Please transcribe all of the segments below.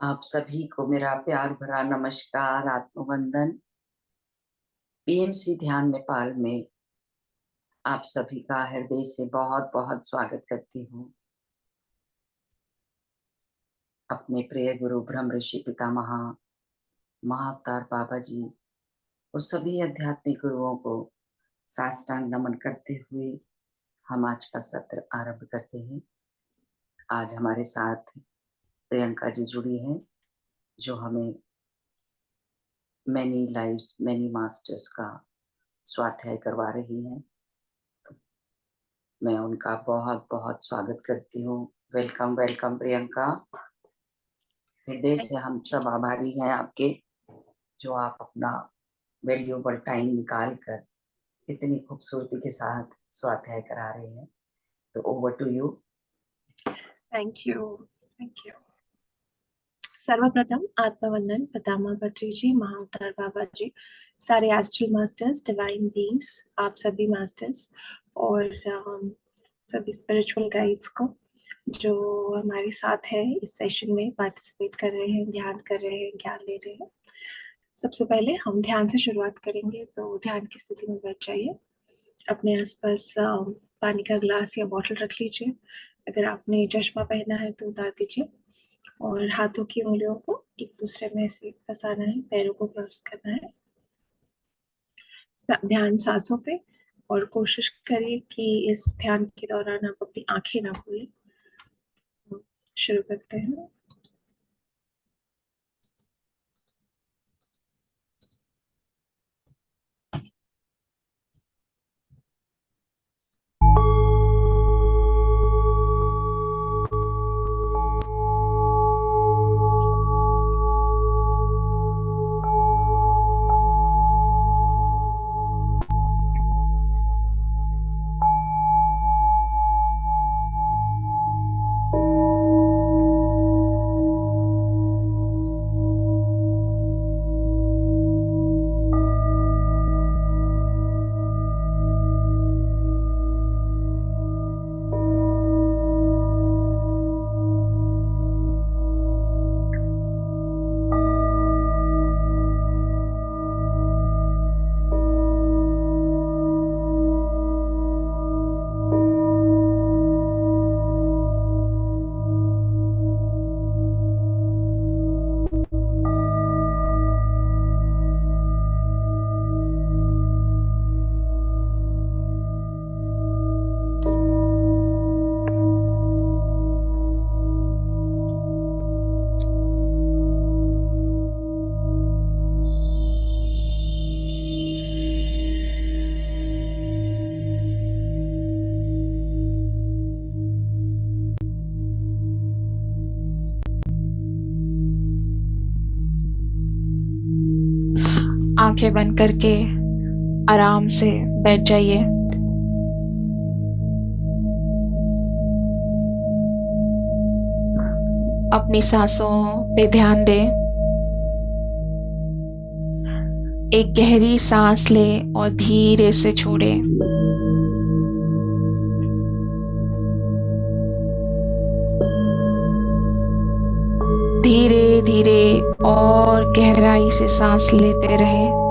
आप सभी को मेरा प्यार भरा नमस्कार, आत्मवंदन। पीएमसी ध्यान नेपाल में आप सभी का हृदय से बहुत बहुत स्वागत करती हूँ। अपने प्रिय गुरु ब्रह्म ऋषि पितामह महाअवतार बाबा जी और सभी आध्यात्मिक गुरुओं को साष्टांग नमन करते हुए हम आज का सत्र आरंभ करते हैं। आज हमारे साथ प्रियंका जी जुड़ी हैं, जो हमें मैनी लाइव्स मैनी मास्टर्स का स्वाध्याय करवा रही हैं। मैं उनका बहुत बहुत स्वागत करती हूँ। Welcome welcome Priyanka. हृदय से हम सब आभारी हैं आपके, जो आप अपना वैल्यूएबल टाइम निकाल कर इतनी खूबसूरती के साथ स्वाध्याय करा रहे हैं। तो over to you. Thank you. सर्वप्रथम आत्मवंदन पितामह बद्री जी, महाअवतार बाबा जी, सारे एस्ट्रल मास्टर्स, डिवाइन बीइंग्स, आप सभी मास्टर्स और सभी स्पिरिचुअल गाइड्स को जो हमारे साथ है इस सेशन में पार्टिसिपेट कर रहे हैं, ध्यान कर रहे हैं, ज्ञान ले रहे हैं। सबसे पहले हम ध्यान से शुरुआत करेंगे, तो ध्यान की स्थिति में बैठ जाइए। अपने आसपास पानी का ग्लास या बॉटल रख लीजिए। अगर आपने चश्मा पहना है तो उतार दीजिए और हाथों की उंगलियों को एक दूसरे में ऐसे फंसाना है, पैरों को क्रॉस करना है। ध्यान सांसों पे, और कोशिश करिए कि इस ध्यान के दौरान आप अपनी आंखें ना खोलें। शुरू करते हैं। आंखें बंद करके आराम से बैठ जाइए। अपनी सांसों पे ध्यान दें। एक गहरी सांस लें और धीरे से छोड़ें। धीरे धीरे और गहराई से सांस लेते रहें।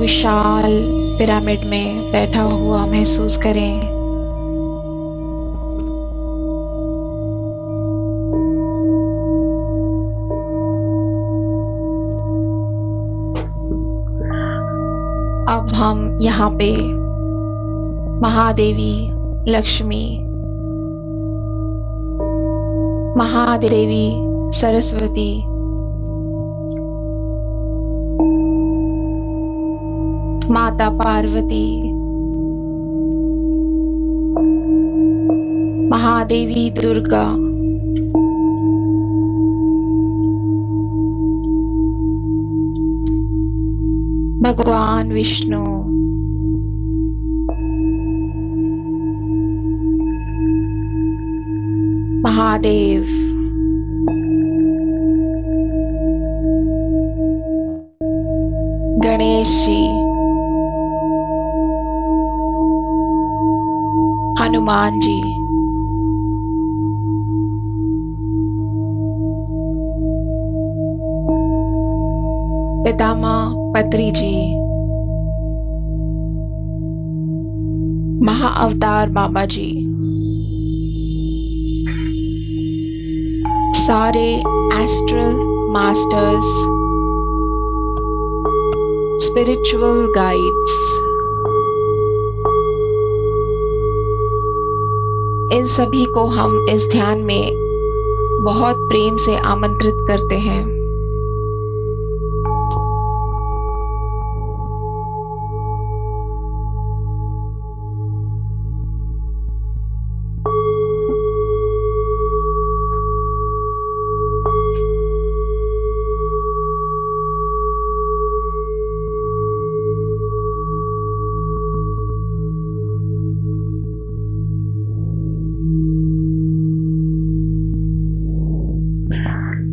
विशाल पिरामिड में बैठा हुआ महसूस करें। अब हम यहाँ पे महादेवी, लक्ष्मी, महादेवी सरस्वती, माता पार्वती, महादेवी दुर्गा, भगवान विष्णु, महादेव, गणेश जी, हनुमान जी, पितामह पत्री जी, महाअवतार बाबा जी, सारे एस्ट्रल मास्टर्स, स्पिरिचुअल गाइड्स, इन सभी को हम इस ध्यान में बहुत प्रेम से आमंत्रित करते हैं।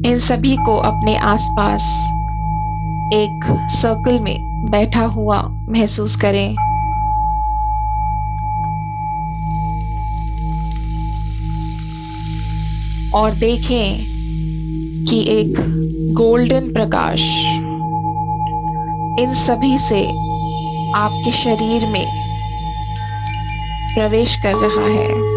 इन सभी को अपने आसपास एक सर्कल में बैठा हुआ महसूस करें। और देखें कि एक गोल्डन प्रकाश इन सभी से आपके शरीर में प्रवेश कर रहा है।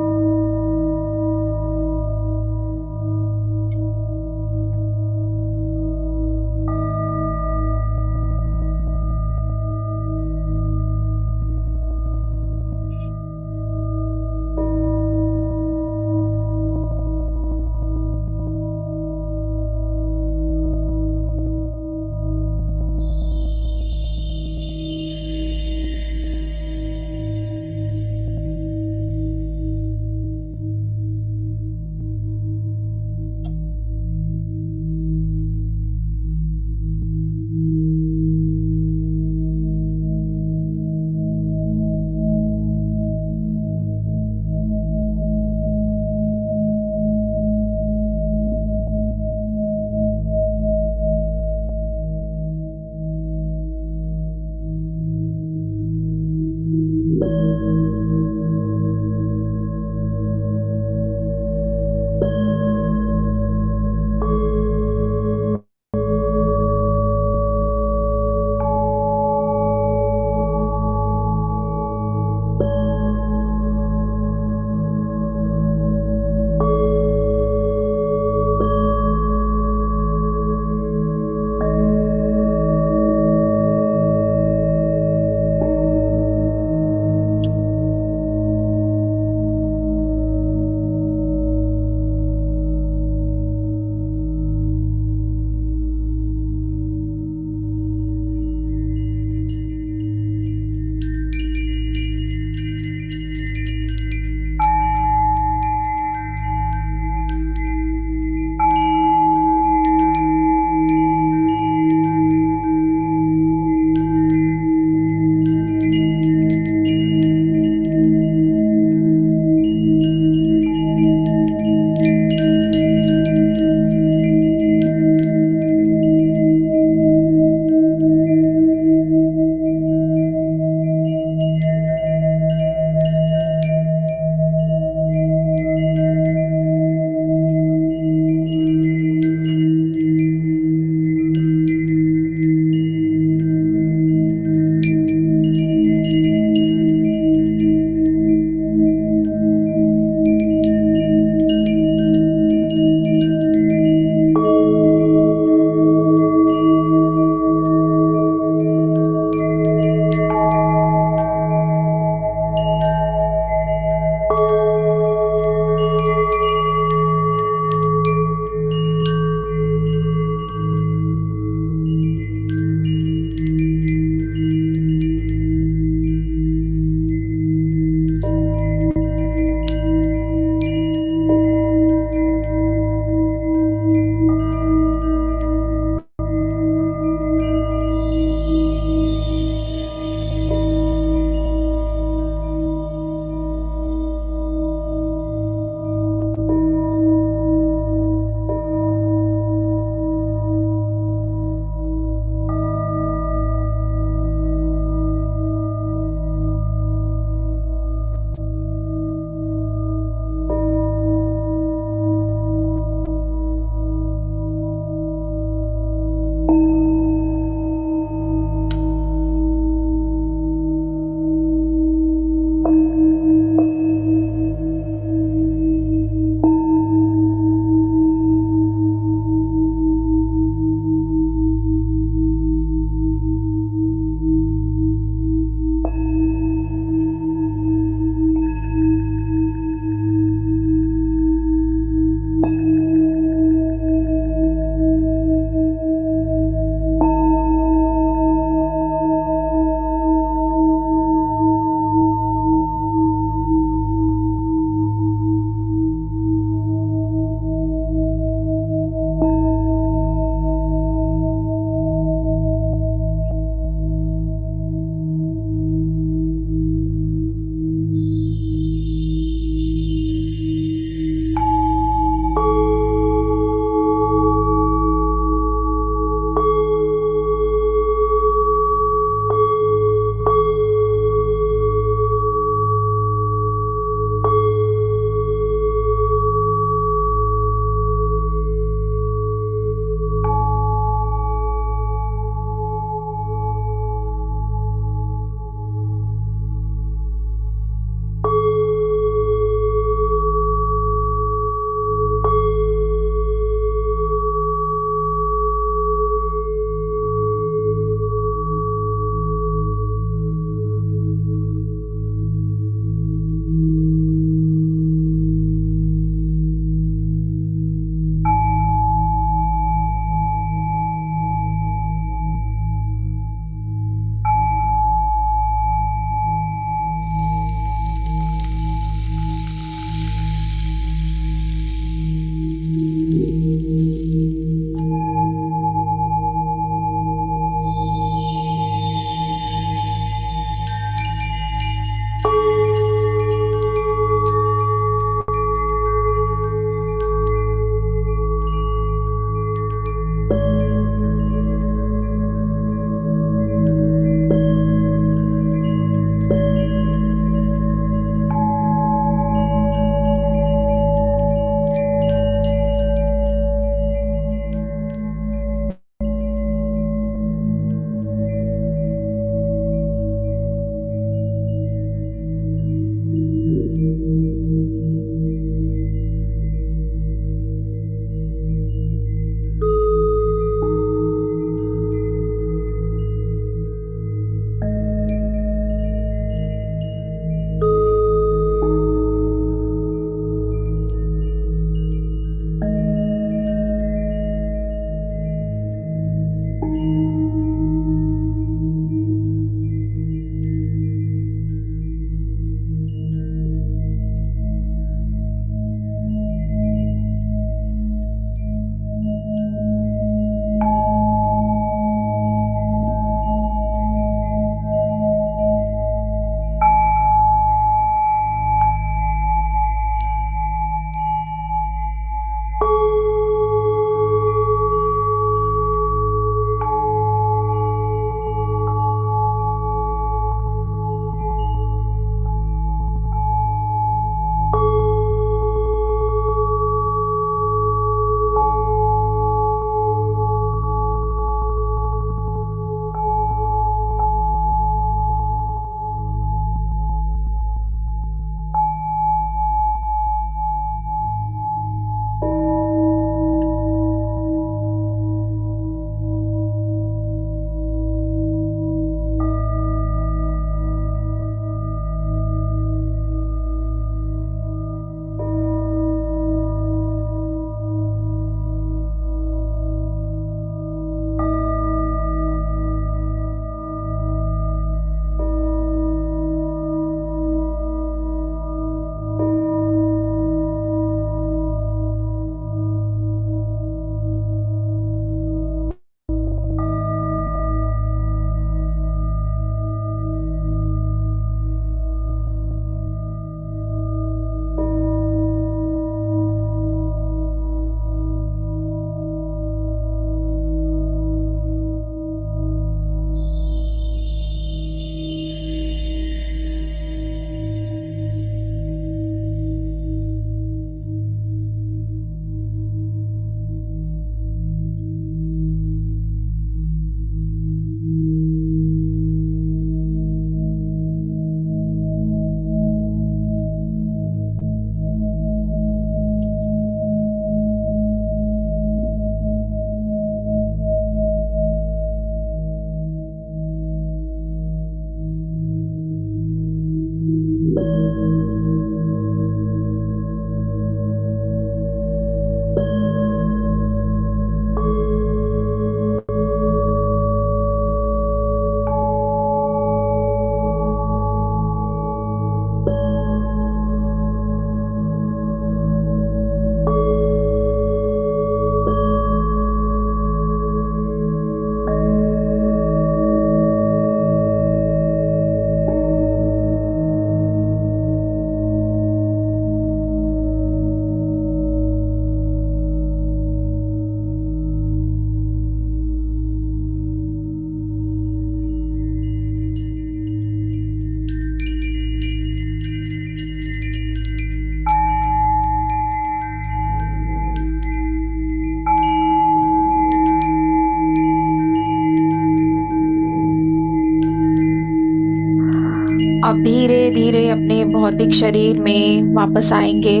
भौतिक शरीर में वापस आएंगे।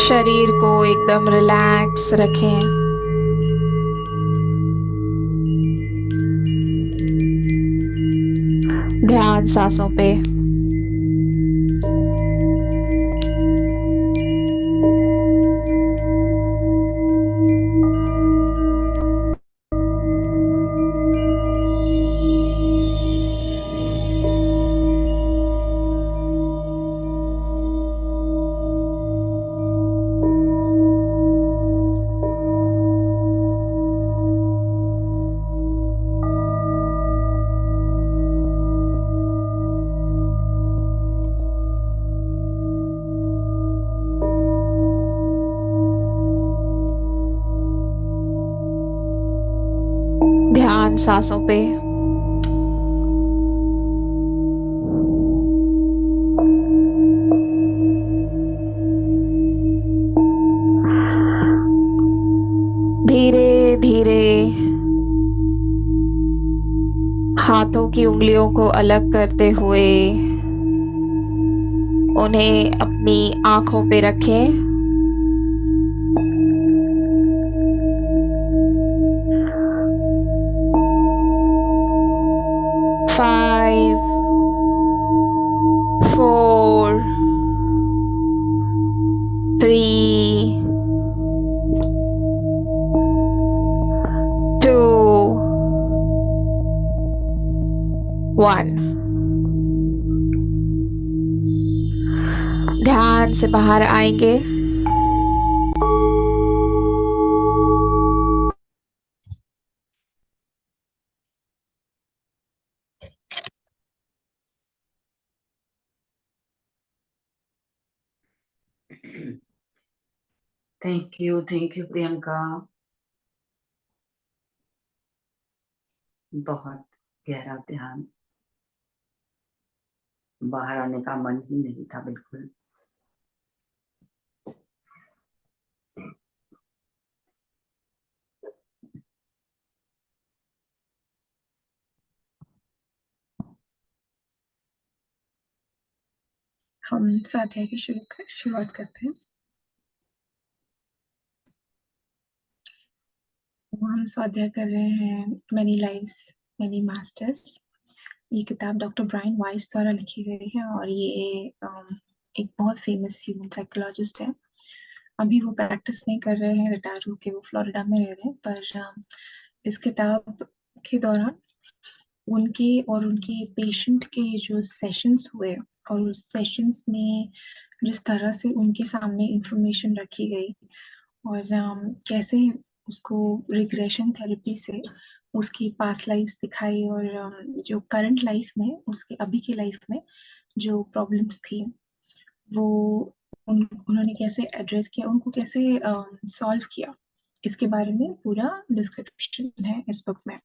शरीर को एकदम रिलैक्स रखें। ध्यान सांसों पे। ध्यान सांसों पे। धीरे धीरे हाथों की उंगलियों को अलग करते हुए उन्हें अपनी आंखों पे रखें। 5, 4, 3, 2, 1। ध्यान से बाहर आएंगे। Thank you Priyanka. बहुत गहरा ध्यान, बाहर आने का मन ही नहीं था बिल्कुल। हम स्वाध्याय की शुरुआत करते हैं। हम स्वाध्याय कर रहे हैं मैनी लाइव्स मैनी मास्टर्स। ये किताब डॉक्टर ब्रायन वाइस द्वारा लिखी गई है और ये एक बहुत फेमस ह्यूमन साइकोलॉजिस्ट है। अभी वो प्रैक्टिस नहीं कर रहे हैं, रिटायर होके वो फ्लोरिडा में रह रहे हैं, पर इस किताब के दौरान उनके और उनके पेशेंट के जो सेशंस हुए और उस सेशंस में जिस तरह से उनके सामने इंफॉर्मेशन रखी गई और कैसे उसको रिग्रेशन थेरेपी से उसकी पास्ट लाइफ दिखाई और जो करंट लाइफ में उसके अभी की लाइफ में जो प्रॉब्लम्स थी वो उन्होंने कैसे एड्रेस किया, उनको कैसे सॉल्व किया, इसके बारे में पूरा डिस्क्रिप्शन है इस बुक में।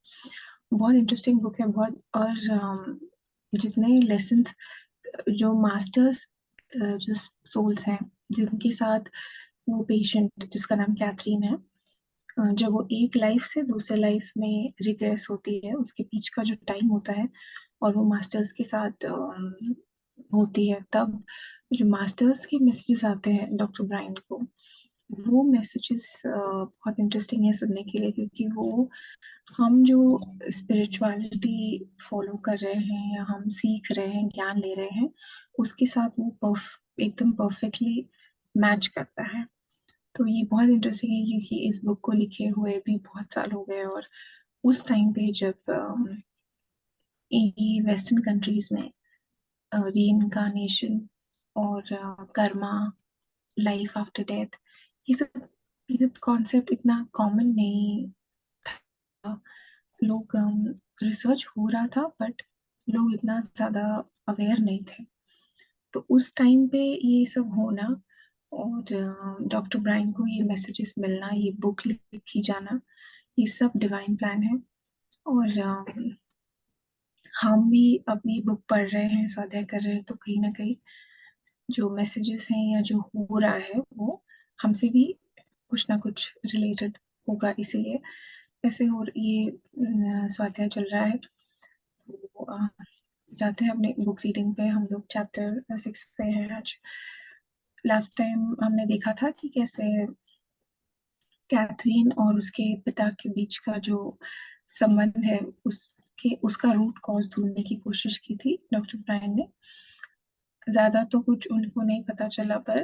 बहुत इंटरेस्टिंग बुक है बहुत। और जितने लेसन्स जो मास्टर्स जो सोल्स हैं जिनके साथ वो पेशेंट जिसका नाम कैथरीन है, जब वो एक लाइफ से दूसरे लाइफ में रिग्रेस होती है उसके बीच का जो टाइम होता है और वो मास्टर्स के साथ होती है, तब जो मास्टर्स के मैसेजेस आते हैं डॉक्टर ब्रायन को, वो मैसेजेस बहुत इंटरेस्टिंग है सुनने के लिए, क्योंकि वो हम जो स्पिरिचुअलिटी फॉलो कर रहे हैं या हम सीख रहे हैं, ज्ञान ले रहे हैं, उसके साथ वो एकदम परफेक्टली मैच करता है। तो ये बहुत इंटरेस्टिंग है क्योंकि इस बुक को लिखे हुए भी बहुत साल हो गए और उस टाइम पे जब वेस्टर्न कंट्रीज में रीइंकार्नेशन और कर्मा, लाइफ आफ्टर डेथ, ये सब कॉन्सेप्ट इतना कॉमन नहीं था। लोग रिसर्च हो रहा था बट लोग इतना ज्यादा अवेयर नहीं थे। तो उस टाइम पे ये सब होना और डॉक्टर ब्रायन को ये मैसेजेस मिलना, ये बुक लिखी जाना, ये सब डिवाइन प्लान है। और हम भी अपनी बुक पढ़ रहे हैं, स्वाध्याय कर रहे हैं, तो कहीं ना कहीं जो मैसेजेस हैं या जो हो रहा है वो हमसे भी कुछ ना कुछ रिलेटेड होगा, इसीलिए ऐसे हो ये स्वाध्याय चल रहा है। तो जाते हैं अपने बुक रीडिंग पे। हम लोग चैप्टर 6 पे हैं आज। लास्ट टाइम हमने देखा था कि कैसे कैथरीन और उसके पिता के बीच का जो संबंध है उसका रूट कॉज ढूंढने की कोशिश की थी डॉक्टर ब्रायन ने। ज्यादा तो कुछ उनको नहीं पता चला, पर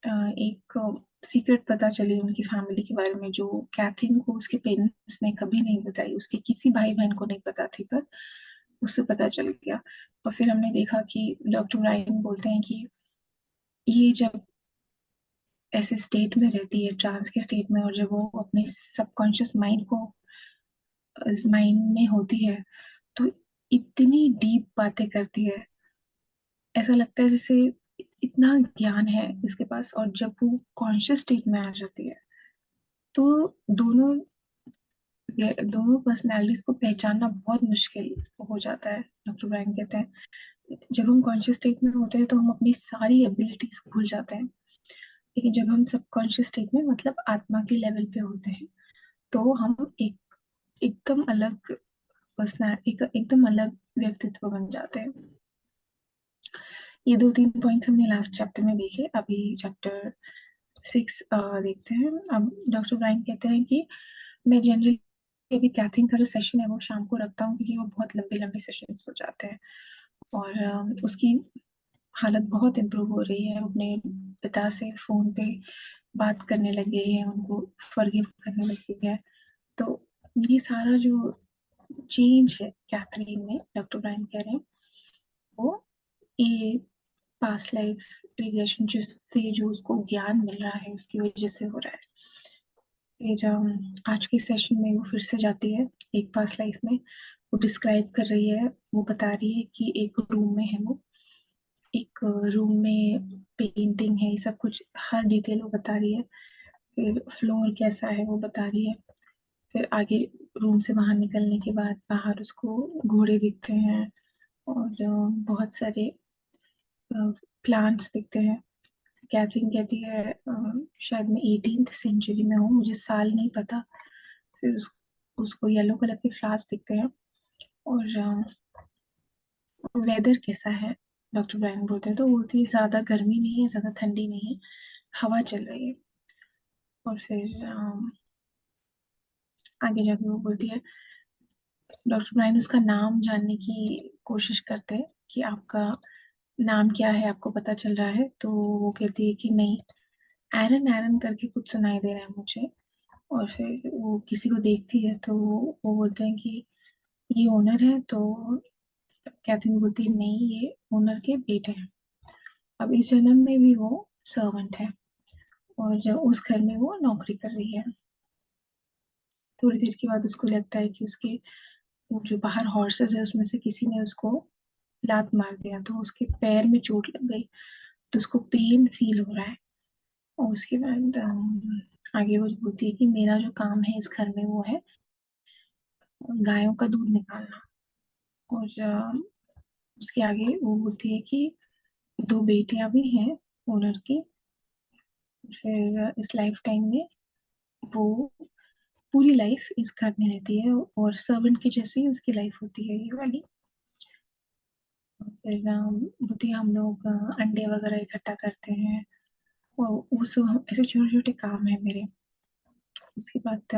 एक सीक्रेट पता चली उनकी फैमिली के बारे में, जो कैथरीन को उसके पेरेंट्स ने कभी नहीं बताई, उसके किसी भाई बहन को नहीं पता थी, पर उससे पता चल गया। और फिर हमने देखा कि डॉक्टर ब्रायन बोलते हैं कि ये जब ऐसे स्टेट में रहती है, ट्रांस के स्टेट में, और जब वो अपने सबकॉन्शियस माइंड में होती है तो इतनी डीप बातें करती है, ऐसा लगता है जैसे इतना ज्ञान है इसके पास। और जब वो कॉन्शियस स्टेट में आ जाती है तो दोनों दोनों पर्सनैलिटीज को पहचानना बहुत मुश्किल हो जाता है। डॉक्टर ब्रायन कहते हैं जब हम कॉन्शियस स्टेट में होते हैं तो हम अपनी सारी एबिलिटीज भूल जाते हैं, लेकिन जब हम सबकॉन्शियस स्टेट में, मतलब आत्मा के लेवल पे होते हैं, तो हम एकदम अलग एकदम अलग व्यक्तित्व बन जाते हैं। ये 2-3 पॉइंट्स हमने लास्ट चैप्टर में देखे। अभी चैप्टर 6 देखते हैं। अब डॉक्टर ब्रायन कहते हैं कि मैं जनरली अभी कैथरीन का जो सेशन है वो शाम को रखता हूँ, क्योंकि वो बहुत लंबे लंबे सेशन हो जाते हैं और उसकी हालत बहुत इम्प्रूव हो रही है। अपने पिता से फोन पे बात करने लग गई है, उनको फॉरगिव करने लग गई है। तो ये सारा जो चेंज है कैथरीन में, डॉक्टर ब्रायन कह रहे हैं, वो ये पास्ट लाइफ रिग्रेशन से जो उसको ज्ञान मिल रहा है उसकी वजह से हो रहा है। फिर आज के सेशन में वो फिर से जाती है एक पास्ट लाइफ में। वो डिस्क्राइब कर रही है, वो बता रही है कि एक रूम में है वो, एक रूम में पेंटिंग है, ये सब कुछ हर डिटेल वो बता रही है। फिर फ्लोर कैसा है वो बता रही है। फिर आगे रूम से बाहर निकलने के बाद बाहर उसको घोड़े दिखते हैं और बहुत सारे प्लांट्स दिखते हैं। कैथरीन कहती है शायद मैं 18th सेंचुरी में हूँ, मुझे साल नहीं पता। फिर उसको येलो कलर के फ्लावर्स दिखते हैं। और वेदर कैसा है, डॉक्टर ब्रायन बोलते हैं, तो बोलती है ज्यादा गर्मी नहीं है, ज्यादा ठंडी नहीं है, हवा चल रही है। और फिर आगे जाके वो बोलती है, डॉक्टर ब्रायन उसका नाम जानने की कोशिश करते हैं कि आपका नाम क्या है, आपको पता चल रहा है? तो वो कहती है कि नहीं, एरन एरन करके कुछ सुनाई दे रहा है मुझे। और फिर वो किसी को देखती है तो वो बोलते हैं कि ये ओनर है। तो कैथरीन बोलती है नहीं, ये ओनर के बेटे हैं। अब इस जन्म में भी वो सर्वेंट है और उस घर में वो नौकरी कर रही है। थोड़ी देर के बाद उसको लगता है कि उसके वो जो बाहर हॉर्सेस है उसमें से किसी ने उसको लात मार दिया, तो उसके पैर में चोट लग गई, तो उसको पेन फील हो रहा है। और उसके बाद आगे वो बोलती है कि मेरा जो काम है इस घर में वो है गायों का दूध निकालना। और उसके आगे वो बोलती है कि दो बेटियां भी हैं ओनर की। फिर इस लाइफ टाइम में वो पूरी लाइफ इस घर में रहती है और सर्वेंट की जैसी उसकी लाइफ होती है ये वाली। फिर बोलती है हम लोग अंडे वगैरह इकट्ठा करते हैं और वो सब ऐसे छोटे छोटे काम है मेरे। उसके बाद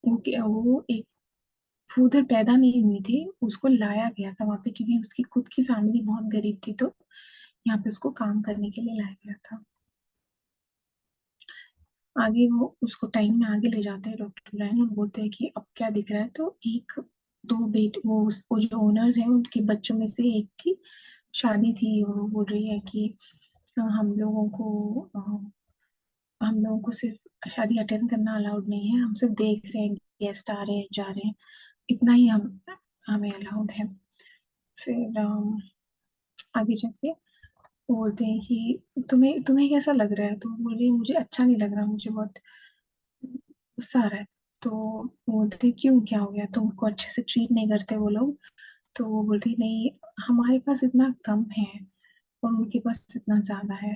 वो एक वो उधर पैदा नहीं हुई थी, उसको लाया गया था वहां पे, क्योंकि उसकी खुद की फैमिली बहुत गरीब थी, तो यहाँ पे उसको काम करने के लिए लाया गया था। आगे वो उसको टाइम में आगे ले जाते हैं डॉक्टर ब्रायन और बोलते हैं कि अब क्या दिख रहा है? तो एक वो जो ओनर्स हैं उनके बच्चों में से एक की शादी थी। वो बोल रही है कि हम लोगों को सिर्फ शादी अटेंड करना अलाउड नहीं है, हम सिर्फ देख रहे हैं, गेस्ट आ रहे हैं जा रहे हैं, इतना ही हमें अलाउड है। फिर आगे चल के बोलते हैं कि तुम्हें तुम्हें कैसा लग रहा है? तो बोल रही है, मुझे अच्छा नहीं लग रहा, मुझे बहुत गुस्सा आ रहा है। तो बोलते हैं, क्यों, क्या हो गया? तुमको अच्छे से ट्रीट नहीं करते वो लोग? तो वो बोलती नहीं, हमारे पास इतना कम है और उनके पास इतना ज्यादा है।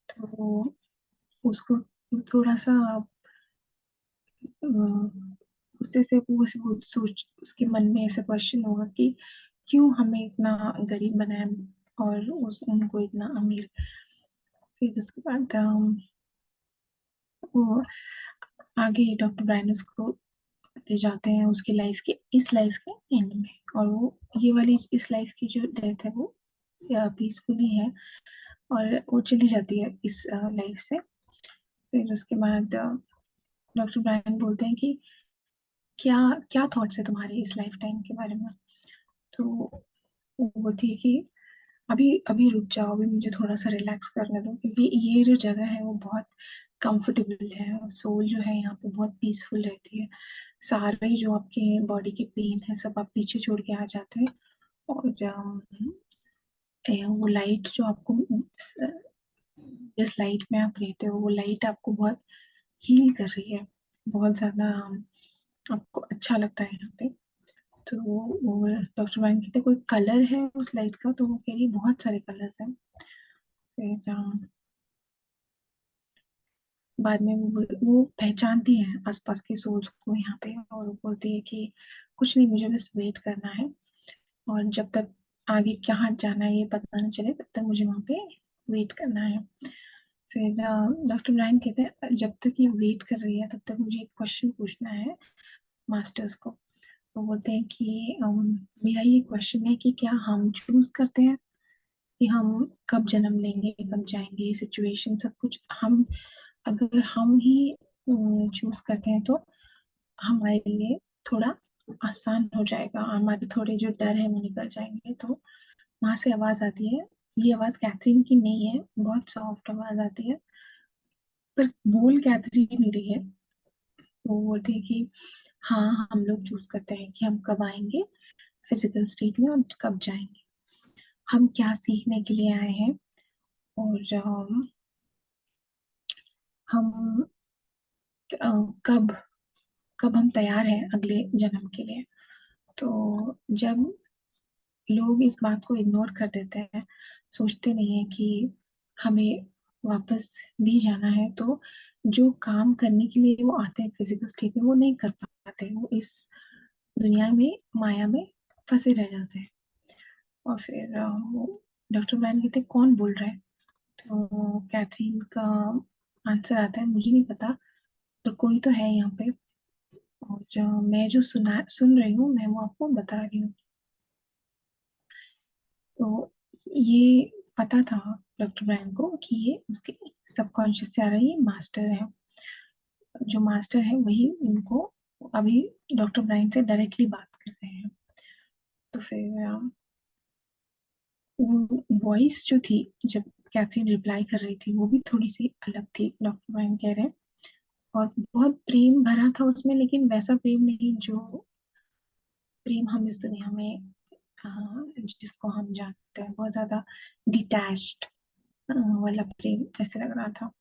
तो उसको थोड़ा सा उससे से वो सोच, उसके मन में ऐसा क्वेश्चन होगा कि क्यों हमें इतना गरीब बनाया और उनको इतना अमीर। फिर उसके बाद वो आगे डॉक्टर ब्रायन उसको ले जाते हैं उसकी लाइफ के इस लाइफ के एंड में। और वो ये वाली इस लाइफ की जो डेथ है वो पीसफुली है और वो चली जाती है इस लाइफ से। फिर उसके बाद डॉक्टर ब्रायन बोलते हैं कि क्या क्या थॉट्स है तुम्हारे इस लाइफ टाइम के बारे में? तो वो बोलती है कि अभी अभी रुक जाओ, अभी मुझे थोड़ा सा रिलैक्स करने दो, क्योंकि ये जो जगह है वो बहुत कंफर्टेबल है, सोल जो है यहाँ पे बहुत पीसफुल रहती है। सारे जो आपके बॉडी के पेन है सब आप पीछे छोड़ के आ जाते हैं। और वो लाइट जो आपको जिस लाइट में आप रहते हो वो लाइट आपको बहुत हील कर रही है, बहुत ज्यादा आपको अच्छा लगता है यहाँ पे। तो वो डॉक्टर वाइन कहते हैं, कोई कलर है उस लाइट का? तो वो कह रही है, बहुत सारे कलर्स हैं। फिर बाद में वो पहचानती है आसपास के सोल्स को यहाँ पे और वो बोलती है कि कुछ नहीं, मुझे बस वेट करना है और जब तक आगे कहाँ जाना है ये पता न चले तब तक मुझे वहाँ पे वेट करना है। फिर डॉक्टर ब्रायन कहते हैं, जब तक ये वेट कर रही है तब तक मुझे एक क्वेश्चन पूछना है मास्टर्स को। वो बोलते हैं कि मेरा ये क्वेश्चन है कि क्या हम चूज करते हैं कि हम कब जन्म लेंगे, कब जाएंगे, सिचुएशन सब कुछ हम, अगर हम ही चूज करते हैं तो हमारे लिए थोड़ा आसान हो जाएगा, हमारे थोड़े जो डर है वो निकल जाएंगे। तो वहां से आवाज आती है, ये आवाज कैथरीन की नहीं है, बहुत सॉफ्ट आवाज आती है पर बोल कैथरीन ही रही है। वो बोलती है कि हाँ, हम लोग चूज करते हैं कि हम कब आएंगे फिजिकल स्टेट में और कब जाएंगे, हम क्या सीखने के लिए आए हैं और हम कब कब हम तैयार हैं अगले जन्म के लिए। तो जब लोग इस बात को इग्नोर कर देते हैं, सोचते नहीं है कि हमें वापस भी जाना है, तो जो काम करने के लिए वो आते हैं फिजिकल स्टेट में वो नहीं कर पाते, वो इस दुनिया में माया में फंसे रह जाते हैं। और फिर डॉक्टर ब्रायन कहते हैं, कौन बोल रहा है? तो कैथरीन का आंसर आता है, मुझे नहीं पता, पर कोई तो है यहाँ पे और मैं जो सुन रही हूँ मैं वो आपको बता रही हूँ। तो ये पता था डॉक्टर ब्रायन को कि ये उसके सबकॉन्शियस से आ रही है, मास्टर है, जो मास्टर है वही उनको अभी डॉक्टर ब्रायन से डायरेक्टली बात कर रहे हैं। तो फिर वो वॉइस जो थी जब कैथरीन रिप्लाई कर रही थी वो भी थोड़ी सी अलग थी, डॉक्टर ब्रायन कह रहे हैं, और बहुत प्रेम भरा था उसमें, लेकिन वैसा प्रेम नहीं जो प्रेम हम इस दुनिया में जिसको हम जानते हैं, बहुत ज्यादा डिटैच्ड वाला प्रेम ऐसे लग रहा था।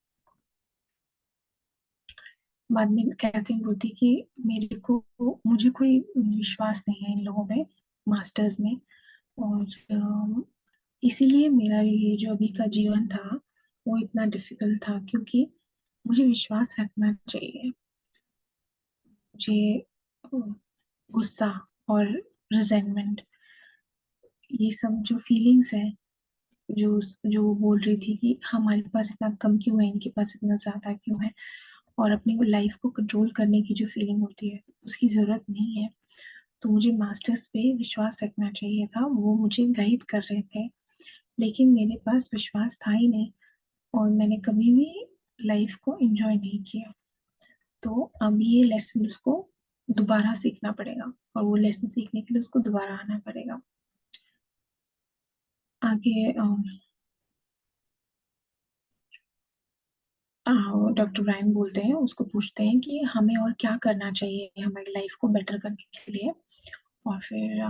बाद में कैथरीन बोलती कि मेरे को मुझे कोई विश्वास नहीं है इन लोगों में, मास्टर्स में, और इसीलिए मेरा ये जो अभी का जीवन था वो इतना डिफिकल्ट था, क्योंकि मुझे विश्वास रखना चाहिए, मुझे गुस्सा और रिजेंटमेंट, ये सब जो फीलिंग्स है, जो वो बोल रही थी कि हमारे पास इतना कम क्यों है, इनके पास इतना ज्यादा क्यों है, और अपनी लाइफ को कंट्रोल करने की जो फीलिंग होती है उसकी जरूरत नहीं है। तो मुझे मास्टर्स पे विश्वास रखना चाहिए था, वो मुझे गाइड कर रहे थे, लेकिन मेरे पास विश्वास था ही नहीं और मैंने कभी भी लाइफ को एंजॉय नहीं किया। तो अब ये लेसन उसको दोबारा सीखना पड़ेगा, और वो लेसन सीखने के लिए उसको दोबारा आना पड़ेगा। आगे डॉक्टर ब्रायन बोलते हैं, उसको पूछते हैं कि हमें और क्या करना चाहिए हमारी लाइफ को बेटर करने के लिए। और फिर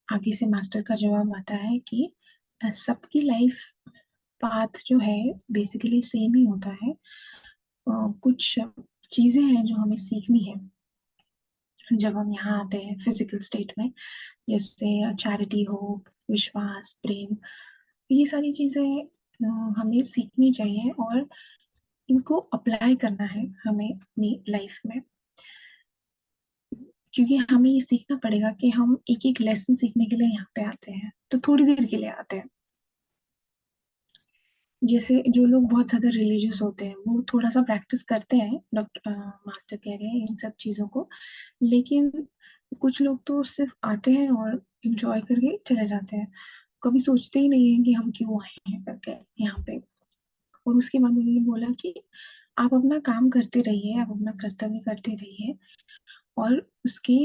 आगे से मास्टर का जवाब आता है कि सबकी लाइफ पाथ जो है बेसिकली सेम ही होता है। कुछ चीजें हैं जो हमें सीखनी है जब हम यहाँ आते हैं फिजिकल स्टेट में, जैसे चैरिटी, होप, विश्वास, प्रेम। ये सारी चीजें हमें सीखनी चाहिए और इनको अप्लाई करना है हमें अपनी लाइफ में, क्योंकि हमें ये सीखना पड़ेगा कि हम एक एक लेसन सीखने के लिए यहाँ पे आते हैं, तो थोड़ी देर के लिए आते हैं। जैसे जो लोग बहुत ज्यादा रिलीजियस होते हैं वो थोड़ा सा प्रैक्टिस करते हैं, डॉक्टर मास्टर कह रहे हैं इन सब चीजों को, लेकिन कुछ लोग तो सिर्फ आते हैं और इंजॉय करके चले जाते हैं, कभी सोचते ही नहीं है कि हम क्यों आए हैं करके यहाँ पे। और उसके बाद उन्होंने बोला कि आप अपना काम करते रहिए, आप अपना कर्तव्य करते रहिए, और उसके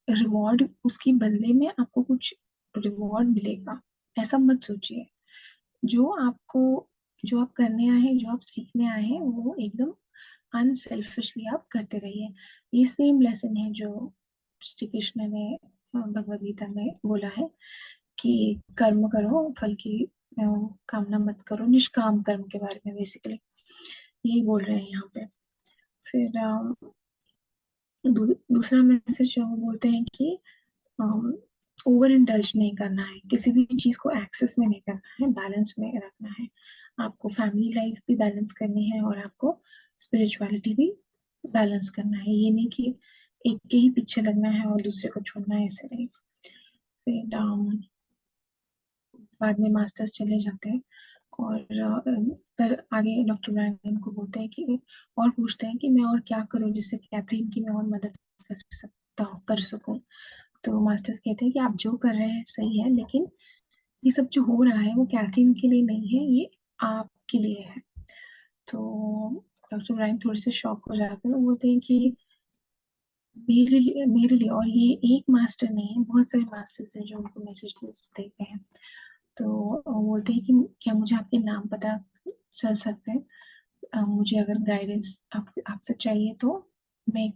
रिवॉर्ड, उसके बदले में आपको कुछ रिवॉर्ड मिलेगा, ऐसा मत सोचिए। जो आपको, जो आप करने आए हैं, जो आप सीखने आए हैं, वो एकदम अनसेल्फिशली आप करते रहिए। ये सेम लेसन है जो श्री कृष्ण ने भगवद गीता में बोला है कि कर्म करो, फल की अ, कामना मत करो, निष्काम कर्म के बारे में बेसिकली यही बोल रहे हैं यहाँ पे। फिर दूसरा मैसेज जो वो बोलते हैं कि ओवर इंडल्ज नहीं करना है, किसी भी चीज को एक्सेस में नहीं करना है, बैलेंस में रखना है। आपको फैमिली लाइफ भी बैलेंस करनी है और आपको स्पिरिचुअलिटी भी बैलेंस करना है। ये नहीं कि एक के ही पीछे लगना है और दूसरे को छोड़ना है, ऐसे नहीं। फिर बाद में मास्टर्स चले जाते हैं, और पर आगे डॉक्टर ब्रायन को बोलते हैं कि, और पूछते हैं कि मैं और क्या करूं जिससे कैथरीन की मैं और मदद कर सकूं। तो मास्टर्स कहते हैं कि आप जो कर रहे हैं सही है, लेकिन ये सब जो हो रहा है वो कैथरीन के लिए नहीं है, ये आपके लिए है। तो डॉक्टर ब्रायन थोड़े से शॉक हो जाते हैं, वो बोलते हैं कि मेरे लिए, और ये एक मास्टर नहीं है, बहुत सारे मास्टर्स हैं जो उनको मैसेजेस देते हैं। तो वो बोलते हैं कि क्या मुझे आपके नाम पता चल सकते हैं? मुझे अगर गाइडेंस आपसे चाहिए तो मैं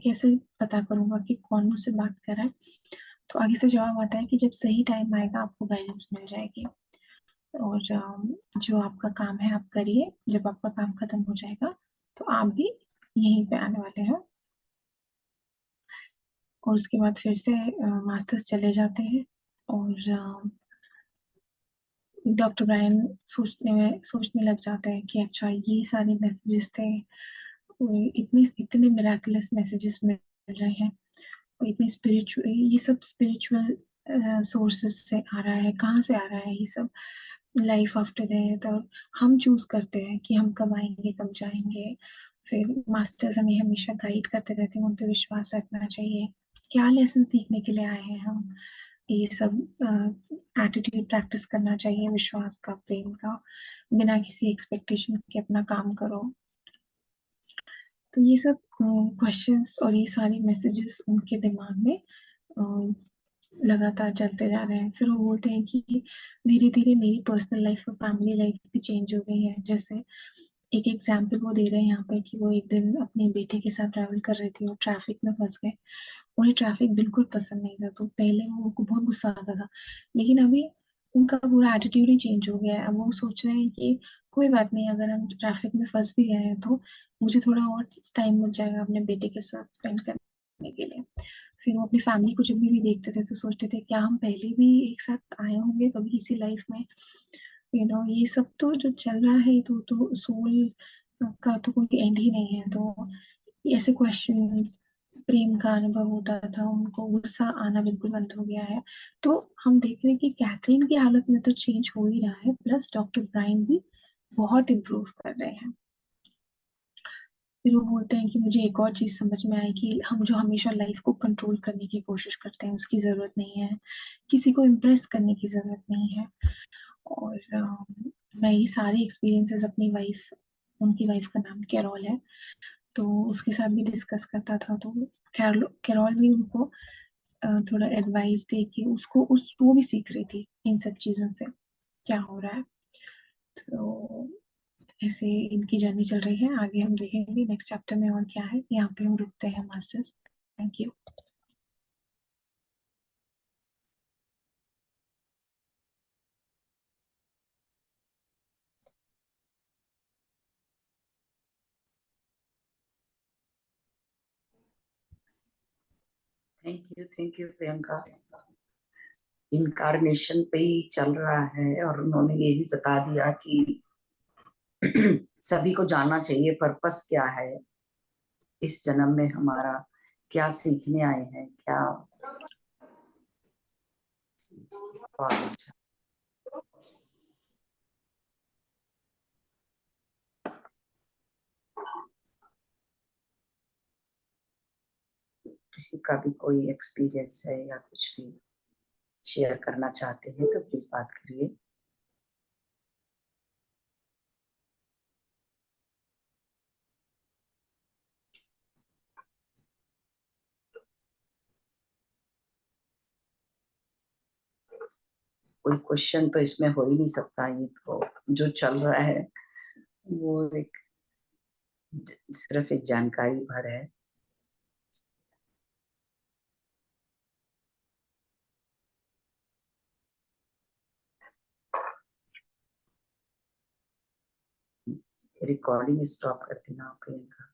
कैसे पता करूंगा कि कौन मुझसे बात कर रहा है? तो आगे से जवाब आता है कि जब सही टाइम आएगा आपको गाइडेंस मिल जाएगी, और जो आपका काम है आप करिए, जब आपका काम खत्म हो जाएगा तो आप भी यहीं पे आने वाले हैं। और उसके बाद फिर से मास्टर्स चले जाते हैं, और डॉक्टर ब्रायन सोचने लग जाते हैं कि अच्छा ये सारे मैसेजेस थे, इतने इतने मिराकुलस मैसेजेस मिल रहे हैं, और इतने स्पिरिचुअल, ये सब स्पिरिचुअल सोर्सेस से आ रहा है, कहाँ से आ रहा है ये सब? लाइफ आफ्टर डेथ, और हम चूज करते हैं कि हम कब आएंगे कब जाएंगे। फिर मास्टर्स हमें हमेशा गाइड करते रहते हैं, उन पर विश्वास रखना चाहिए। क्या लेसन सीखने के लिए आए हैं हम? ये सब एटीट्यूड प्रैक्टिस करना चाहिए, विश्वास का, प्रेम का, बिना किसी एक्सपेक्टेशन के अपना काम करो। तो ये सब क्वेश्चंस और ये सारे मैसेजेस उनके दिमाग में लगातार चलते जा रहे हैं। फिर वो बोलते हैं कि धीरे धीरे मेरी पर्सनल लाइफ और फैमिली लाइफ भी चेंज हो गई है। जैसे एक एग्जाम्पल वो दे रहे हैं यहाँ पे कि वो एक दिन अपने बेटे के साथ ट्रैवल कर रहे थे और ट्रैफिक में फंस गए। उन्हें ट्रैफिक बिल्कुल पसंद नहीं था, तो पहले वो उनको बहुत गुस्सा आता था, लेकिन अभी उनका पूरा एटीट्यूड ही चेंज हो गया है। अब वो सोच रहे हैं कि कोई बात नहीं, अगर हम ट्रैफिक में फंस भी गए हैं तो मुझे थोड़ा और टाइम मिल जाएगा अपने बेटे के साथ स्पेंड करने के लिए। फिर वो अपनी फैमिली को जब भी देखते थे तो सोचते थे क्या हम पहले भी एक साथ आए होंगे कभी इसी लाइफ में? ये सब तो जो चल रहा है तो सोल का तो कोई एंड ही नहीं है। तो ऐसे क्वेश्चंस, प्रेम का अनुभव होता था, उनको गुस्सा आना बिल्कुल बंद हो गया है। तो हम देख रहे हैं कि कैथरीन की हालत में तो चेंज हो ही रहा है, प्लस डॉक्टर ब्रायन भी बहुत इम्प्रूव कर रहे हैं। फिर वो बोलते हैं कि मुझे एक और चीज समझ में आई कि हम जो हमेशा लाइफ को कंट्रोल करने की कोशिश करते हैं उसकी जरूरत नहीं है, किसी को इम्प्रेस करने की जरूरत नहीं है। और मैं ये सारे एक्सपीरियंसेस अपनी वाइफ, उनकी वाइफ का नाम कैरोल है, तो उसके साथ भी डिस्कस करता था। तो कैरोल भी उनको थोड़ा एडवाइस दे के उसको वो भी सीख रही थी इन सब चीजों से क्या हो रहा है। तो ऐसे इनकी जर्नी चल रही है, आगे हम देखेंगे नेक्स्ट चैप्टर में और क्या है। यहाँ पे हम रुकते हैं masters. Thank you. Thank you Priyanka. Incarnation पे ही चल रहा है और उन्होंने ये भी बता दिया कि सभी को जानना चाहिए पर्पस क्या है, इस जन्म में हमारा क्या सीखने आए हैं, क्या। बहुत अच्छा। किसी का भी कोई एक्सपीरियंस है या कुछ भी शेयर करना चाहते हैं तो प्लीज बात करिए। कोई क्वेश्चन तो इसमें हो ही नहीं सकता, ये तो जो चल रहा है वो एक सिर्फ एक जानकारी भर है। रिकॉर्डिंग स्टॉप कर देना प्रियंका।